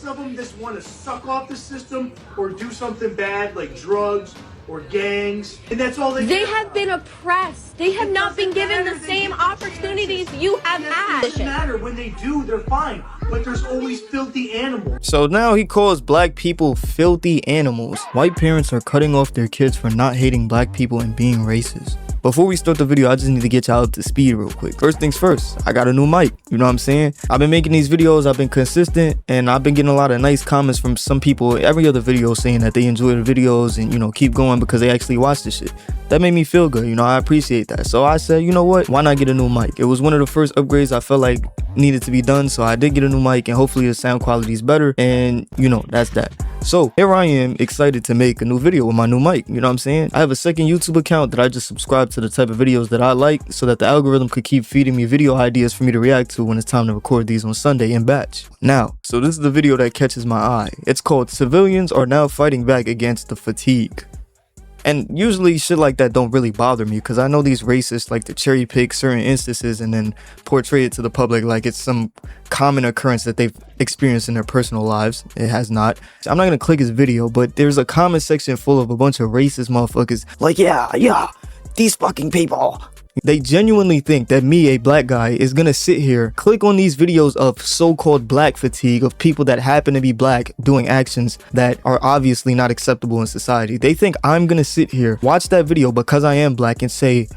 most of them just want to suck off the system or do something bad like drugs or gangs, and that's all they have been oppressed. They have not been given the same opportunities you have had. It doesn't matter. When they do, they're fine. But there's always filthy animals. So now he calls black people filthy animals. White parents are cutting off their kids for not hating black people and being racist. Before we start the video, I just need to get y'all up to speed real quick. First things first, I got a new mic. You know what I'm saying? I've been making these videos, I've been consistent, and I've been getting a lot of nice comments from some people every other video saying that they enjoy the videos and, you know, keep going because they actually watch this shit. That made me feel good, you know, I appreciate that. So I said, you know what, why not get a new mic? It was one of the first upgrades I felt like needed to be done, so I did get a new mic, and hopefully the sound quality is better, and you know, that's that. So here I am, excited to make a new video with my new mic. You know what I'm saying? I have a second YouTube account that I just subscribe to the type of videos that I like so that the algorithm could keep feeding me video ideas for me to react to when it's time to record these on Sunday in batch. Now, so this is the video that catches my eye. It's called "Civilians Are Now Fighting Back Against the Fatigue." And usually shit like that don't really bother me because I know these racists like to cherry pick certain instances and then portray it to the public like it's some common occurrence that they've experienced in their personal lives. It has not. I'm not gonna click his video, but there's a comment section full of a bunch of racist motherfuckers like, yeah, these fucking people. They genuinely think that me, a black guy, is gonna sit here, click on these videos of so-called black fatigue, of people that happen to be black doing actions that are obviously not acceptable in society. They think I'm gonna sit here, watch that video because I am black and say,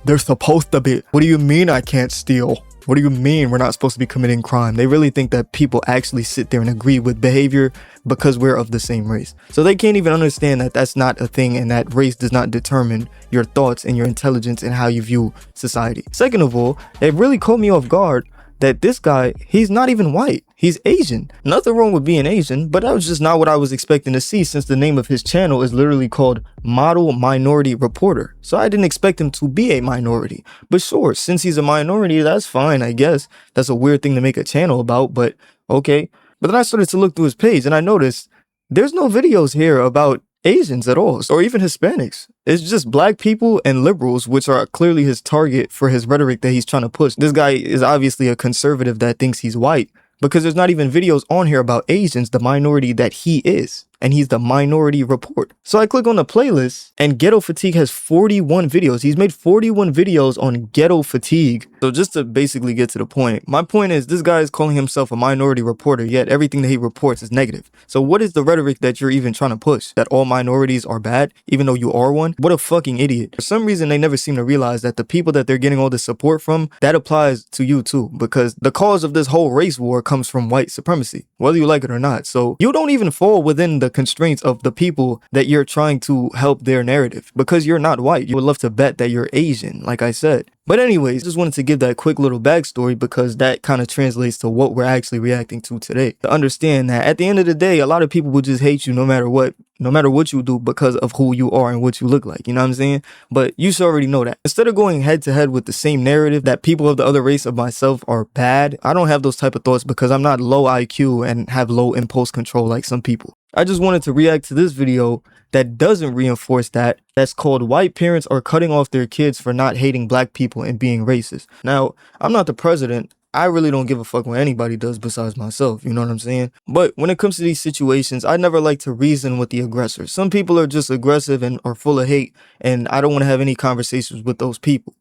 they're supposed to be. What do you mean I can't steal? What do you mean we're not supposed to be committing crime? They really think that people actually sit there and agree with behavior because we're of the same race. So they can't even understand that that's not a thing and that race does not determine your thoughts and your intelligence and how you view society. Second of all, it really caught me off guard that this guy, he's not even white. He's Asian. Nothing wrong with being Asian, but that was just not what I was expecting to see since the name of his channel is literally called Model Minority Reporter. So I didn't expect him to be a minority. But sure, since he's a minority, that's fine, I guess. That's a weird thing to make a channel about, but okay. But then I started to look through his page and I noticed there's no videos here about Asians at all, or even Hispanics. It's just black people and liberals, which are clearly his target for his rhetoric that he's trying to push. This guy is obviously a conservative that thinks he's white because there's not even videos on here about Asians, the minority that he is. And he's the Minority Report. So I click on the playlist and Ghetto Fatigue has 41 videos. He's made 41 videos on Ghetto Fatigue. So just to basically get to the point, my point is this guy is calling himself a minority reporter, yet everything that he reports is negative. So what is the rhetoric that you're even trying to push? That all minorities are bad, even though you are one? What a fucking idiot. For some reason, they never seem to realize that the people that they're getting all this support from, that applies to you too, because the cause of this whole race war comes from white supremacy, whether you like it or not. So you don't even fall within the constraints of the people that you're trying to help their narrative because you're not white. You would love to bet that you're Asian, like I said. But anyways, just wanted to give that quick little backstory because that kind of translates to what we're actually reacting to today. To understand that at the end of the day, a lot of people will just hate you no matter what you do because of who you are and what you look like. You know what I'm saying? But you should already know that. Instead of going head to head with the same narrative that people of the other race of myself are bad, I don't have those type of thoughts because I'm not low IQ and have low impulse control like some people. I just wanted to react to this video that doesn't reinforce that. That's called "White Parents Are Cutting Off Their Kids for Not Hating Black People and Being Racist." Now, I'm not the president. I really don't give a fuck what anybody does besides myself, you know what I'm saying? But when it comes to these situations, I never like to reason with the aggressor. Some people are just aggressive and are full of hate, and I don't want to have any conversations with those people.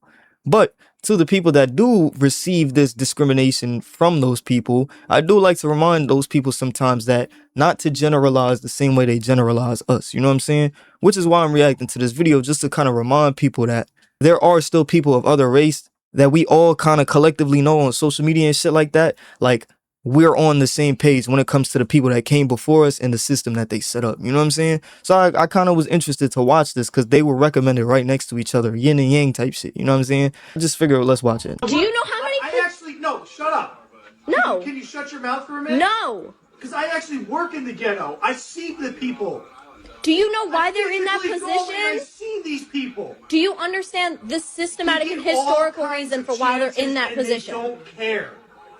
But to the people that do receive this discrimination from those people, I do like to remind those people sometimes that not to generalize the same way they generalize us, you know what I'm saying? Which is why I'm reacting to this video, just to kind of remind people that there are still people of other race that we all kind of collectively know on social media and shit like that. Like, we're on the same page when it comes to the people that came before us and the system that they set up. You know what I'm saying? So I kind of was interested to watch this because they were recommended right next to each other. Yin and yang type shit. You know what I'm saying? I just figured, let's watch it. Do you know how many... No, shut up. No. Can you shut your mouth for a minute? No. Because I actually work in the ghetto. I see the people. Do you know why they're in that I position? see these people. Do you understand the systematic and historical reason for why they're in that position? They don't care.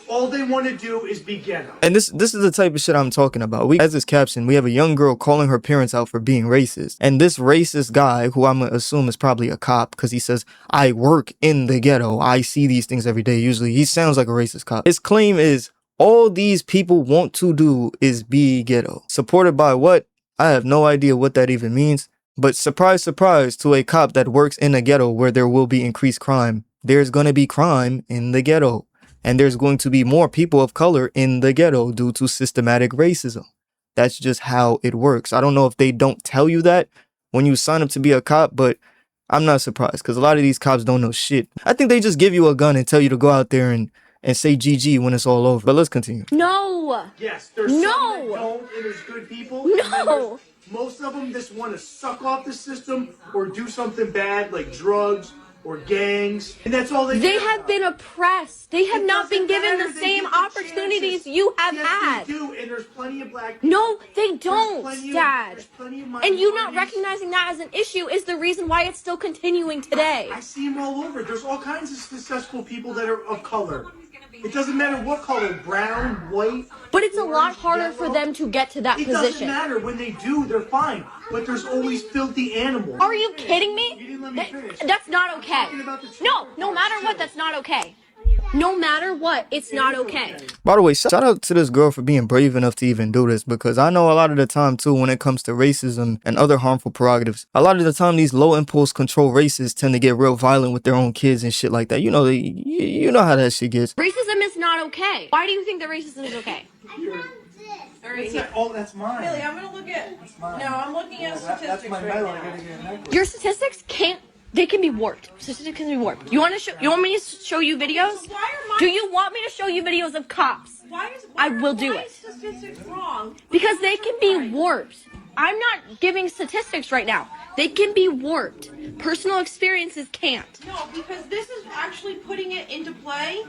All they want to do is be ghetto. And this is the type of shit I'm talking about. As this caption, we have a young girl calling her parents out for being racist. And this racist guy, who I'm gonna assume is probably a cop, because he says, I work in the ghetto. I see these things every day. Usually he sounds like a racist cop. His claim is, All these people want to do is be ghetto. Supported by what? I have no idea what that even means. But surprise, surprise, to a cop that works in a ghetto where there will be increased crime, there's going to be crime in the ghetto. And there's going to be more people of color in the ghetto due to systematic racism. That's just how it works. I don't know if they don't tell you that when you sign up to be a cop, but I'm not surprised because a lot of these cops don't know shit. I think they just give you a gun and tell you to go out there and say GG when it's all over. But let's continue. No. Yes, there's some that don't, and there's good people. No. And then there's most of them just want to suck off the system or do something bad like drugs or gangs, and that's all they They care have about. been oppressed. They have It not been doesn't given matter. the They same give them opportunities chances. you have Yes, had. they do, and there's plenty of black people. No, they There's don't, plenty of- Dad. there's plenty of And you not minorities. recognizing that as an issue is the reason why it's still continuing today. I see them all over. There's all kinds of successful people that are of color. It doesn't matter what color, brown, white. But it's a lot orange, harder for yellow. them to get to that It doesn't position. matter. When they do, they're fine. But there's always filthy animals. Are you kidding me? You didn't let me finish. That's not okay. talking about the No, children no part, matter what, too. that's not okay. No matter what, it's not okay. By the way, shout out to this girl for being brave enough to even do this, because I know a lot of the time too, when it comes to racism and other harmful prerogatives, a lot of the time these low impulse control racists tend to get real violent with their own kids and shit like that. You know, you know how that shit gets. Racism is not okay. Why do you think that racism is okay? What's that? Oh, that's mine. Haley, I'm gonna look at. mine. No, I'm looking at That's statistics my right medal. I now. gotta get a necklace. Your statistics they can be warped. Statistics can be warped. You want me to show you videos? So why are my? Do you want me to show you videos of cops? I will do why it. is statistics wrong? Because they can be warped. I'm not giving statistics right now. They can be warped. Personal experiences can't. No, because this is actually putting it into play.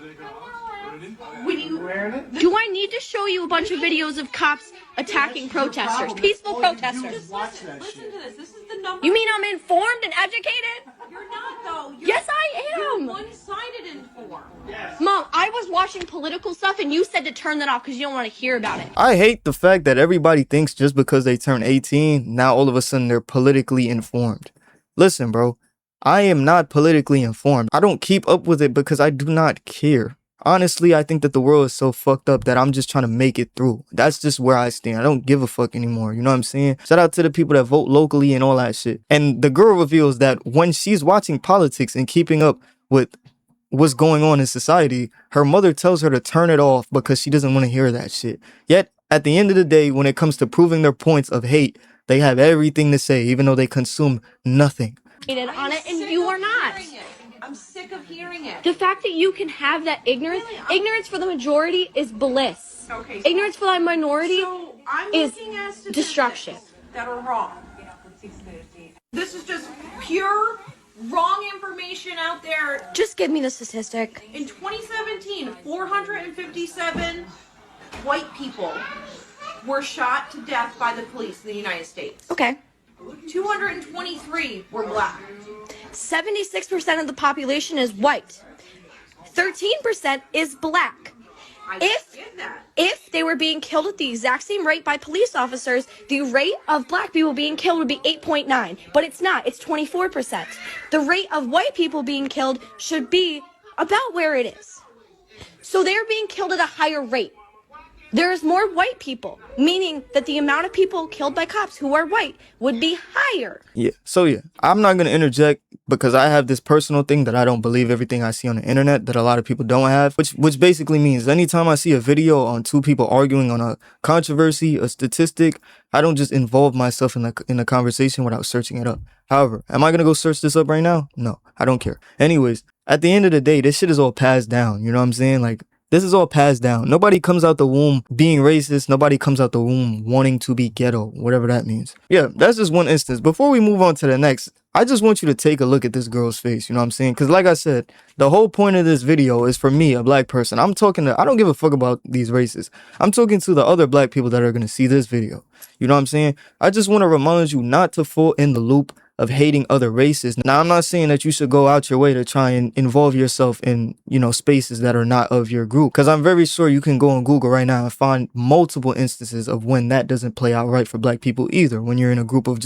When you. Wearing it? Do I need to show you a bunch of videos of cops attacking That's your protesters? problem. Peaceful All you do protesters. is watch that Listen shit. to this. This is the number. You mean I'm informed and educated? You're not though. You're, Yes, I You're am. one-sided informed. Yes. Mom, I was watching political stuff and you said to turn that off because you don't want to hear about it. I hate the fact that everybody thinks just because they turn 18, now all of a sudden they're politically informed. Listen, bro, I am not politically informed. I don't keep up with it because I do not care. Honestly, I think that the world is so fucked up that I'm just trying to make it through. That's just where I stand. I don't give a fuck anymore. You know what I'm saying? Shout out to the people that vote locally and all that shit. And the girl reveals that when she's watching politics and keeping up with what's going on in society, her mother tells her to turn it off because she doesn't want to hear that shit. Yet, at the end of the day, when it comes to proving their points of hate, they have everything to say, even though they consume nothing. On it, and you are not. I'm sick of hearing it. The fact that you can have that ignorance for the majority is bliss. Okay, so- Ignorance for the minority So I'm is looking at statistics destruction. that are wrong. This is just pure wrong information out there. Just give me the statistic. In 2017, 457 white people were shot to death by the police in the United States. Okay. 223 were black. 76% of the population is white. 13% is black. I If- get that. If they were being killed at the exact same rate by police officers, the rate of black people being killed would be 8.9. But it's not. It's 24%. The rate of white people being killed should be about where it is. So they're being killed at a higher rate. There's more white people, meaning that the amount of people killed by cops who are white would be higher. Yeah. So yeah, I'm not gonna interject because I have this personal thing that I don't believe everything I see on the internet that a lot of people don't have, which basically means anytime I see a video on two people arguing on a controversy, a statistic, I don't just involve myself in the conversation without searching it up. However, am I gonna go search this up right now? No, I don't care. Anyways, at the end of the day, this shit is all passed down. You know what I'm saying? Like, this is all passed down. Nobody comes out the womb being racist. Nobody comes out the womb wanting to be ghetto, whatever that means. Yeah, that's just one instance. Before we move on to the next, I just want you to take a look at this girl's face. You know what I'm saying? Because like I said, the whole point of this video is for me, a black person. I don't give a fuck about these races. I'm talking to the other black people that are going to see this video. You know what I'm saying? I just want to remind you not to fall in the loop of hating other races. Now, I'm not saying that you should go out your way to try and involve yourself in, you know, spaces that are not of your group. Because I'm very sure you can go on Google right now and find multiple instances of when that doesn't play out right for black people either. When you're in a group of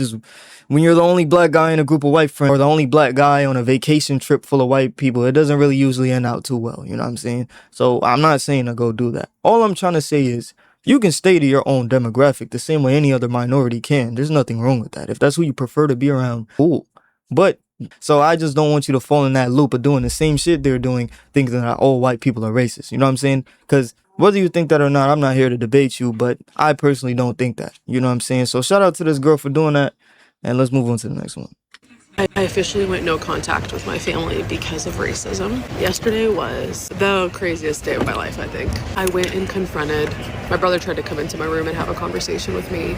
when you're the only black guy in a group of white friends, or the only black guy on a vacation trip full of white people, it doesn't really usually end out too well. You know what I'm saying? So I'm not saying to go do that. All I'm trying to say is, you can stay to your own demographic the same way any other minority can. There's nothing wrong with that. If that's who you prefer to be around, cool. But, so I just don't want you to fall in that loop of doing the same shit they're doing, thinking that all white people are racist. You know what I'm saying? Because whether you think that or not, I'm not here to debate you, but I personally don't think that. You know what I'm saying? So shout out to this girl for doing that, and let's move on to the next one. I officially went no contact with my family because of racism. Yesterday was the craziest day of my life, I think. I went and confronted, my brother tried to come into my room and have a conversation with me.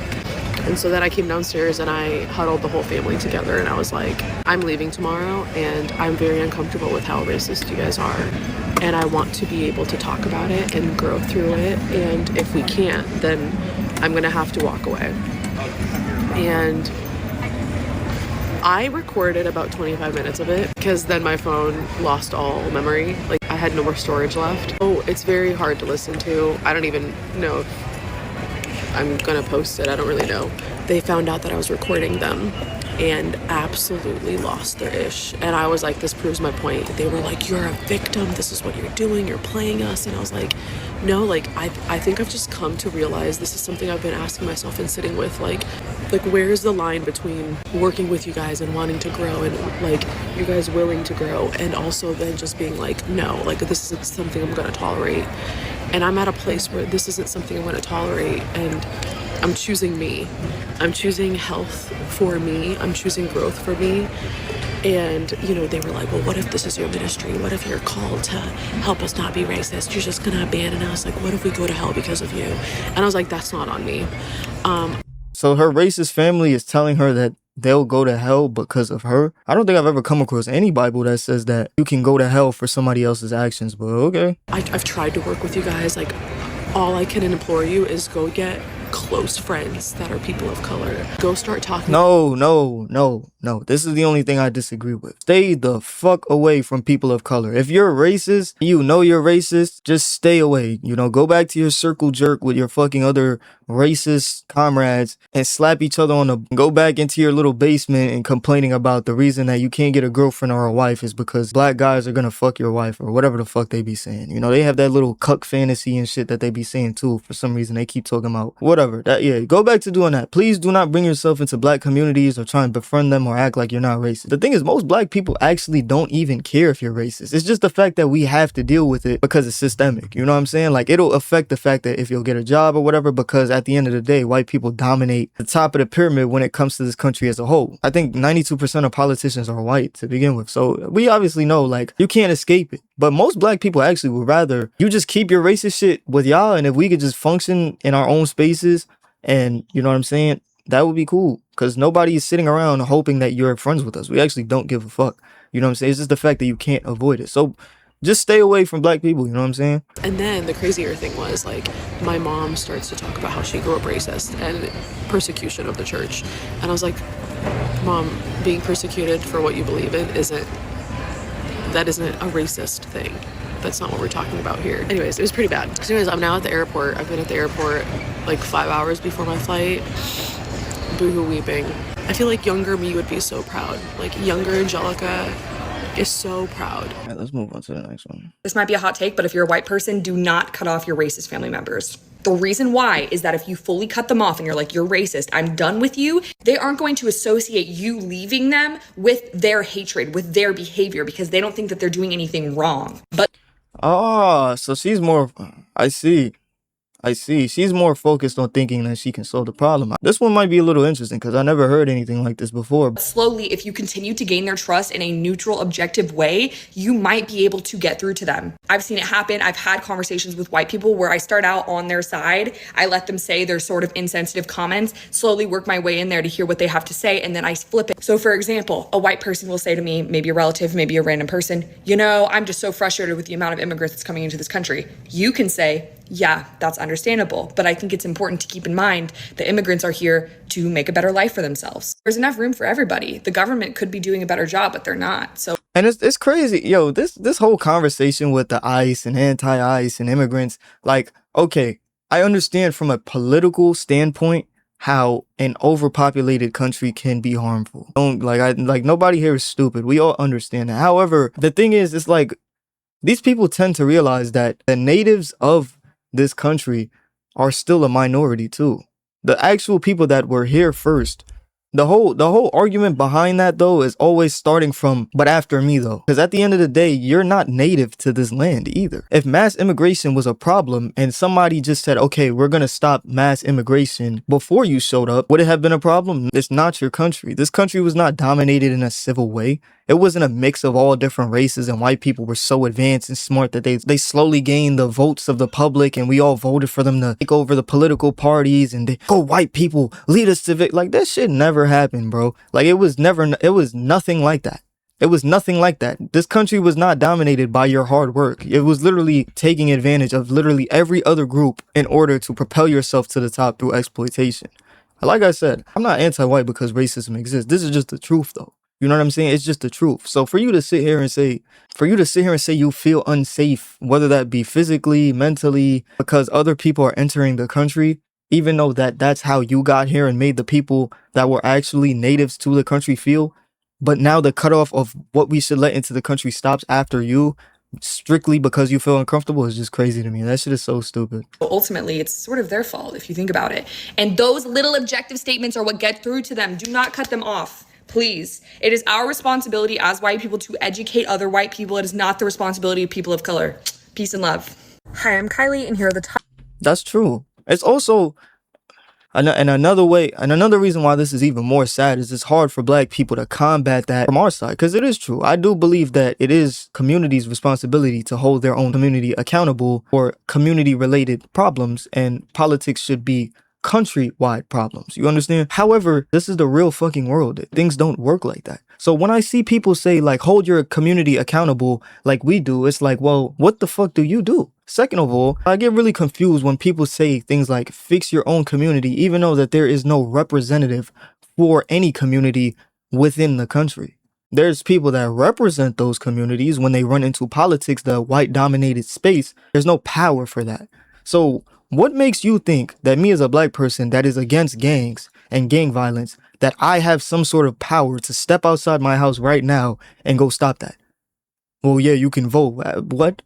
And so then I came downstairs and I huddled the whole family together and I was like, I'm leaving tomorrow and I'm very uncomfortable with how racist you guys are. And I want to be able to talk about it and grow through it. And if we can't, then I'm gonna have to walk away. And I recorded about 25 minutes of it because then my phone lost all memory. Like I had no more storage left. Oh, it's very hard to listen to. I don't even know if I'm gonna post it. I don't really know. They found out that I was recording them and absolutely lost their ish. And I was like, this proves my point. They were like, you're a victim. This is what you're doing. You're playing us. And I was like, no, like, I think I've just come to realize this is something I've been asking myself and sitting with, like where's the line between working with you guys and wanting to grow and like you guys willing to grow and also then just being like, no, like this isn't something I'm gonna tolerate. And I'm at a place where this isn't something I'm gonna tolerate and I'm choosing me. I'm choosing health for me. I'm choosing growth for me. And, you know, they were like, well, what if this is your ministry? What if you're called to help us not be racist? You're just gonna abandon us? Like, what if we go to hell because of you? And I was like, that's not on me. So her racist family is telling her that they'll go to hell because of her? I don't think I've ever come across any Bible that says that you can go to hell for somebody else's actions, but okay. I've tried to work with you guys. Like, all I can implore you is go get close friends that are people of color. Go start talking. No. This is the only thing I disagree with. Stay the fuck away from people of color. If you're racist, you know you're racist, just stay away. You know, go back to your circle jerk with your fucking other racist comrades and slap each other on the... Go back into your little basement and complaining about the reason that you can't get a girlfriend or a wife is because black guys are gonna fuck your wife or whatever the fuck they be saying. You know, they have that little cuck fantasy and shit that they be saying too. For some reason, they keep talking about whatever. Go back to doing that. Please do not bring yourself into black communities or try and befriend them or act like you're not racist. The thing is, most black people actually don't even care if you're racist. It's just the fact that we have to deal with it because it's systemic. You know what I'm saying? Like, it'll affect the fact that if you'll get a job or whatever, because at the end of the day, white people dominate the top of the pyramid when it comes to this country as a whole. I think 92% of politicians are white to begin with. So we obviously know, like, you can't escape it. But most black people actually would rather you just keep your racist shit with y'all, and if we could just function in our own spaces, and you know what I'm saying, that would be cool. Because nobody is sitting around hoping that you're friends with us. We actually don't give a fuck. You know what I'm saying? It's just the fact that you can't avoid it. So just stay away from black people, you know what I'm saying? And then the crazier thing was, like, my mom starts to talk about how she grew up racist and persecution of the church. And I was like, Mom, being persecuted for what you believe in isn't a racist thing. That's not what we're talking about here. Anyways, it was pretty bad. So anyways, I'm now at the airport. I've been at the airport like 5 hours before my flight. Boohoo weeping. I feel like younger me would be so proud. Like, younger Angelica is so proud. All right, let's move on to the next one. This might be a hot take, but if you're a white person, do not cut off your racist family members. The reason why is that if you fully cut them off and you're like, you're racist, I'm done with you, they aren't going to associate you leaving them with their hatred, with their behavior, because they don't think that they're doing anything wrong. But So she's more... I see. She's more focused on thinking that she can solve the problem. This one might be a little interesting because I never heard anything like this before. slowly, if you continue to gain their trust in a neutral, objective way, you might be able to get through to them. I've seen it happen. I've had conversations with white people where I start out on their side. I let them say their sort of insensitive comments, slowly work my way in there to hear what they have to say, and then I flip it. So for example, a white person will say to me, maybe a relative, maybe a random person, you know, I'm just so frustrated with the amount of immigrants that's coming into this country. You can say, Yeah, that's understandable. But I think it's important to keep in mind that immigrants are here to make a better life for themselves. There's enough room for everybody. The government could be doing a better job, but they're not. So And it's crazy, yo. This whole conversation with the ICE and anti-ICE and immigrants, like, okay, I understand from a political standpoint how an overpopulated country can be harmful. Don't like nobody here is stupid. We all understand that. However, the thing is, it's like these people tend to realize that the natives of this country are still a minority too. The actual people that were here first. The whole argument behind that though is always starting from but after me though. Because at the end of the day, you're not native to this land either. If mass immigration was a problem and somebody just said, okay, we're gonna stop mass immigration before you showed up, would it have been a problem? It's not your country. This country was not dominated in a civil way. It wasn't a mix of all different races and white people were so advanced and smart that they slowly gained the votes of the public and we all voted for them to take over the political parties and they go white people, lead us to like that shit never happened, bro. Like it was nothing like that. It was nothing like that. This country was not dominated by your hard work. It was literally taking advantage of literally every other group in order to propel yourself to the top through exploitation. Like I said, I'm not anti-white because racism exists. This is just the truth though. You know what I'm saying? It's just the truth. So for you to sit here and say you feel unsafe, whether that be physically, mentally, because other people are entering the country, even though that's how you got here and made the people that were actually natives to the country feel, but now the cutoff of what we should let into the country stops after you, strictly because you feel uncomfortable, is just crazy to me. That shit is so stupid. ultimately, it's sort of their fault if you think about it. And those little objective statements are what get through to them. Do not cut them off. Please. It is our responsibility as white people to educate other white people. It is not the responsibility of people of color. Peace and love. Hi, I'm Kylie, and here are the top. That's true. It's also another reason why this is even more sad is it's hard for black people to combat that from our side, because it is true. I do believe that it is community's responsibility to hold their own community accountable for community related problems, and politics should be countrywide problems. You understand? However, this is the real fucking world. Things don't work like that. So when I see people say like hold your community accountable like we do, it's like, well, what the fuck do you do? Second of all, I get really confused when people say things like fix your own community, even though that there is no representative for any community within the country. There's people that represent those communities. When they run into politics, the white dominated space, there's no power for that. So what makes you think that me as a black person that is against gangs and gang violence, that I have some sort of power to step outside my house right now and go stop that? Well, yeah, you can vote. What?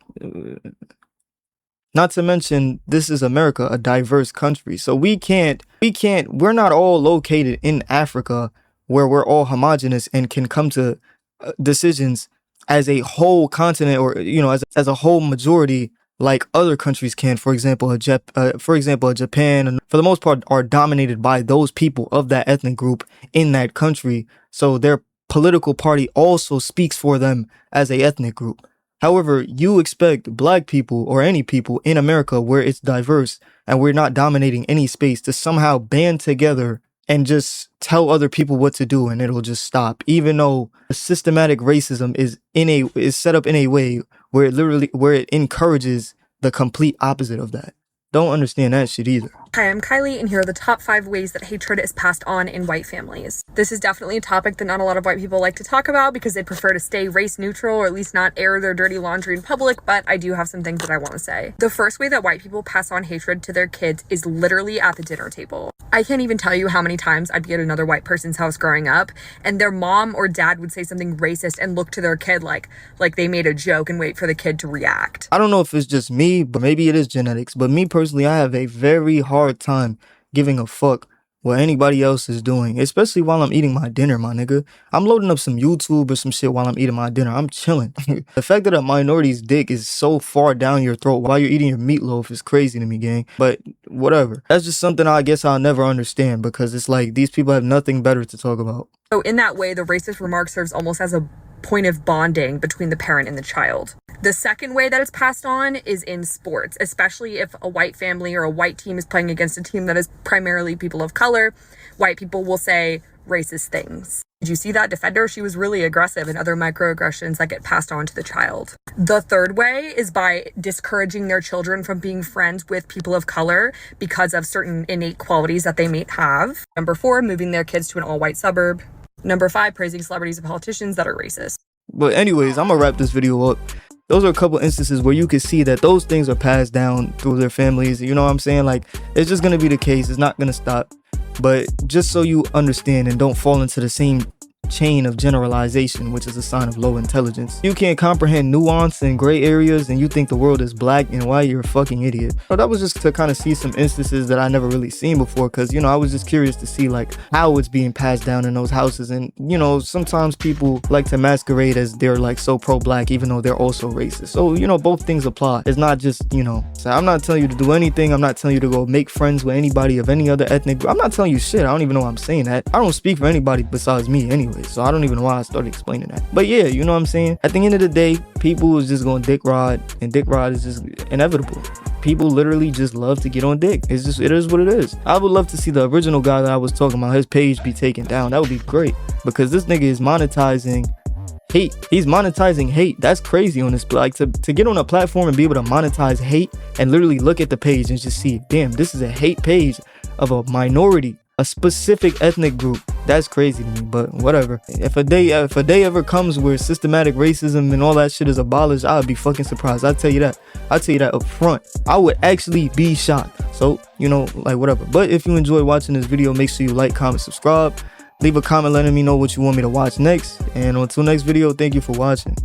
Not to mention, this is America, a diverse country. So we're not all located in Africa where we're all homogenous and can come to decisions as a whole continent, or, you know, as a whole majority, like other countries can. For example, Japan, for the most part, are dominated by those people of that ethnic group in that country. So their political party also speaks for them as a ethnic group. However, you expect black people or any people in America where it's diverse and we're not dominating any space to somehow band together and just tell other people what to do and it'll just stop, even though systematic racism is set up in a way where it encourages the complete opposite of that. Don't understand that shit either. Hi, I'm Kylie, and here are the top 5 ways that hatred is passed on in white families. This is definitely a topic that not a lot of white people like to talk about because they prefer to stay race neutral, or at least not air their dirty laundry in public, but I do have some things that I want to say. The first way that white people pass on hatred to their kids is literally at the dinner table. I can't even tell you how many times I'd be at another white person's house growing up, and their mom or dad would say something racist and look to their kid like they made a joke and wait for the kid to react. I don't know if it's just me, but maybe it is genetics, but me personally, I have a very hard time giving a fuck what anybody else is doing, especially while I'm eating my dinner, my nigga. I'm loading up some YouTube or some shit while I'm eating my dinner. I'm chilling. The fact that a minority's dick is so far down your throat while you're eating your meatloaf is crazy to me, gang. But whatever. That's just something I guess I'll never understand, because it's like these people have nothing better to talk about. So in that way, the racist remark serves almost as a point of bonding between the parent and the child. The second way that it's passed on is in sports, especially if a white family or a white team is playing against a team that is primarily people of color. White people will say racist things. Did you see that defender? She was really aggressive, and other microaggressions that get passed on to the child. The third way is by discouraging their children from being friends with people of color because of certain innate qualities that they may have. Number 4, moving their kids to an all-white suburb. Number 5, praising celebrities and politicians that are racist. But anyways, I'm gonna wrap this video up. Those are a couple instances where you can see that those things are passed down through their families. You know what I'm saying? Like, it's just gonna be the case. It's not gonna stop. But just so you understand and don't fall into the same chain of generalization, which is a sign of low intelligence. You can't comprehend nuance and gray areas and you think the world is black and white, you're a fucking idiot. So that was just to kind of see some instances that I never really seen before, because, you know, I was just curious to see like how it's being passed down in those houses. And, you know, sometimes people like to masquerade as they're like so pro-black even though they're also racist. So, you know, both things apply. It's not just, you know, so I'm not telling you to do anything. I'm not telling you to go make friends with anybody of any other ethnic group. I'm not telling you shit. I don't even know why I'm saying that. I don't speak for anybody besides me anyway. So I don't even know why I started explaining that. But yeah, you know what I'm saying? At the end of the day, people is just going dick rod, and dick rod is just inevitable. People literally just love to get on dick. It's just, it is what it is. I would love to see the original guy that I was talking about, his page be taken down. That would be great, because this nigga is monetizing hate. He's monetizing hate. That's crazy on this. Like, to get on a platform and be able to monetize hate and literally look at the page and just see, damn, this is a hate page of a minority, a specific ethnic group. That's crazy to me, but whatever. If a day ever comes where systematic racism and all that shit is abolished, I would be fucking surprised. I'll tell you that. I'll tell you that up front. I would actually be shocked. So, you know, like, whatever. But if you enjoyed watching this video, make sure you like, comment, subscribe. Leave a comment letting me know what you want me to watch next. And until next video, thank you for watching.